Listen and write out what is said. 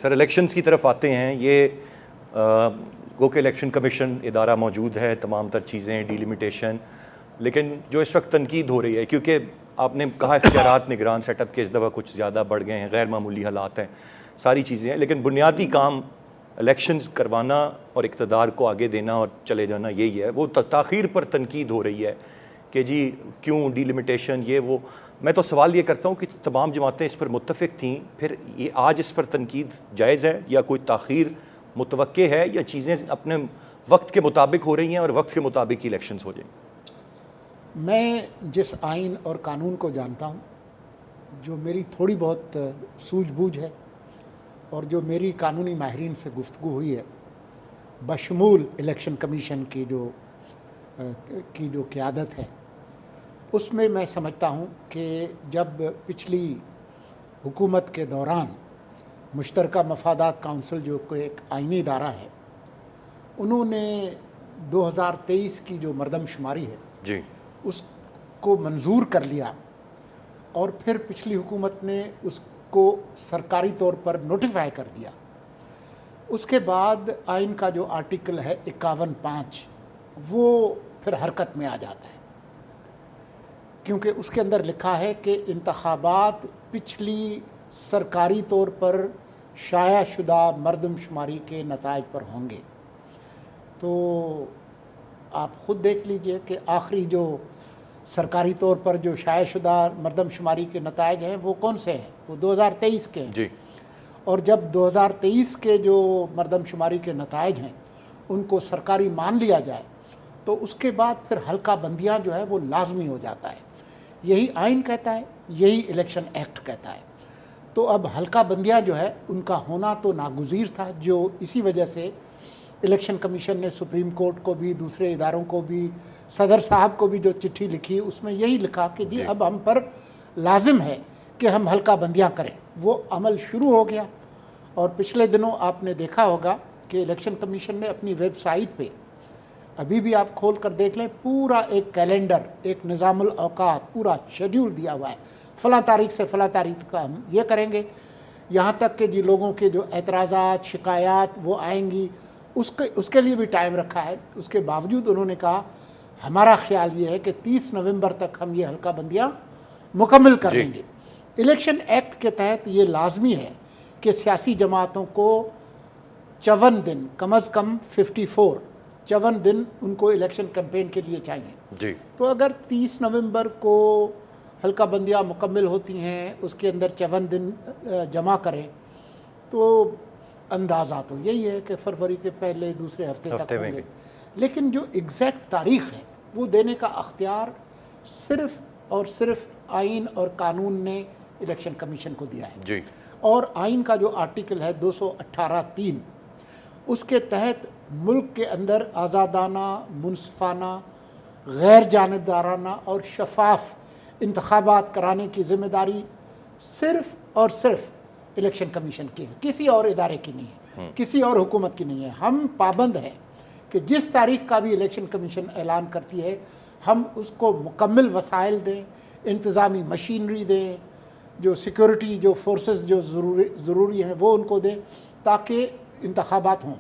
Sir elections की तरफ आते हैं। गो के इलेक्शन कमीशन इदारा मौजूद है, तमाम तर चीज़ें डिलिमिटेशन, लेकिन जो इस वक्त तनकीद हो रही है क्योंकि आपने कहा इख्तियारात निगरान सेटअप के इस दफ़ा कुछ ज़्यादा बढ़ गए हैं, गैर मामूली हालात हैं, सारी चीज़ें हैं, लेकिन बुनियादी काम इलेक्शंस करवाना और इक़्तिदार को आगे देना और चले जाना यही है। वो ताख़ीर पर तनकीद हो रही है कि जी क्यों डिलिमिटेशन ये वो। मैं तो सवाल ये करता हूँ कि तमाम जमातें इस पर मुत्तफ़िक़ थीं, फिर ये आज इस पर तनकीद जायज़ है या कोई ताख़ीर मुतवक्के है या चीज़ें अपने वक्त के मुताबिक हो रही हैं और वक्त के मुताबिक ही इलेक्शंस हो जाएंगे? मैं जिस आइन और कानून को जानता हूँ, जो मेरी थोड़ी बहुत सूझबूझ है और जो मेरी कानूनी माहिरीन से गुफ्तगू हुई है, बशमूल इलेक्शन कमीशन की जो क़यादत है, उसमें मैं समझता हूँ कि जब पिछली हुकूमत के दौरान मुश्तरका मफादात काउंसिल जो कोई एक आइनी इदारा है, उन्होंने 2023 की जो मरदमशुमारी है जी उसको मंजूर कर लिया और फिर पिछली हुकूमत ने उसको सरकारी तौर पर नोटिफाई कर दिया। उसके बाद आइन का जो आर्टिकल है 51(5) वो फिर हरकत में आ जाता है, क्योंकि उसके अंदर लिखा है कि इंतखाबात पिछली सरकारी तौर पर शाया शुदा मरदमशुमारी के नताइज पर होंगे। तो आप ख़ुद देख लीजिए कि आखिरी जो सरकारी तौर पर जो शाया शुदा मरदमशुमारी के नताइज हैं वो कौन से हैं? वो 2023 के हैं जी। और जब 2023 के जो मरदमशुमारी के नताइज हैं उनको सरकारी मान लिया जाए तो उसके बाद फिर हल्का बंदियाँ जो है वो लाजमी हो जाता है। यही आइन कहता है, यही इलेक्शन एक्ट कहता है। तो अब हल्का बंदियाँ जो है उनका होना तो नागुज़ीर था, जो इसी वजह से इलेक्शन कमीशन ने सुप्रीम कोर्ट को भी, दूसरे इदारों को भी, सदर साहब को भी जो चिट्ठी लिखी उसमें यही लिखा कि जी अब हम पर लाजिम है कि हम हल्का बंदियाँ करें। वो अमल शुरू हो गया और पिछले दिनों आपने देखा होगा कि इलेक्शन कमीशन ने अपनी वेबसाइट पे, अभी भी आप खोल कर देख लें, पूरा एक कैलेंडर, एक निज़ामुल औकात, पूरा शेड्यूल दिया हुआ है, फ़लाँ तारीख से फ़लाँ तारीख का हम ये करेंगे। यहाँ तक कि जी लोगों के जो एतराज़ात, शिकायत वो आएंगी, उसके लिए भी टाइम रखा है। उसके बावजूद उन्होंने कहा हमारा ख्याल ये है कि 30 नवंबर तक हम ये हल्का बंदियाँ मुकम्मल कर लेंगे। इलेक्शन एक्ट के तहत ये लाजमी है कि सियासी जमातों को 54 दिन, कम अज़ कम 54 दिन उनको इलेक्शन कैंपेन के लिए चाहिए जी। तो अगर 30 नवंबर को हल्का बंदियाँ मुकम्मल होती हैं, उसके अंदर 54 दिन जमा करें, तो अंदाज़ा तो यही है कि फरवरी के पहले दूसरे हफ्ते तक होंगे। लेकिन जो एग्जैक्ट तारीख़ है वो देने का अख्तियार सिर्फ़ और सिर्फ आइन और कानून ने इलेक्शन कमीशन को दिया है जी। और आइन का जो आर्टिकल है 218(3) उसके तहत मुल्क के अंदर आज़ादाना, मुनसिफाना, गैर जानिबदाराना और शफाफ इंतखाबात कराने की ज़िम्मेदारी सिर्फ़ और सिर्फ इलेक्शन कमीशन की है, किसी और इदारे की नहीं है, किसी और हुकूमत की नहीं है। हम पाबंद हैं कि जिस तारीख का भी इलेक्शन कमीशन ऐलान करती है हम उसको मुकम्मल वसाइल दें, इंतज़ामी मशीनरी दें, जो सिक्योरिटी जो फोर्सेस जो ज़रूरी हैं वो उनको दें ताकि इंतखाबात हों।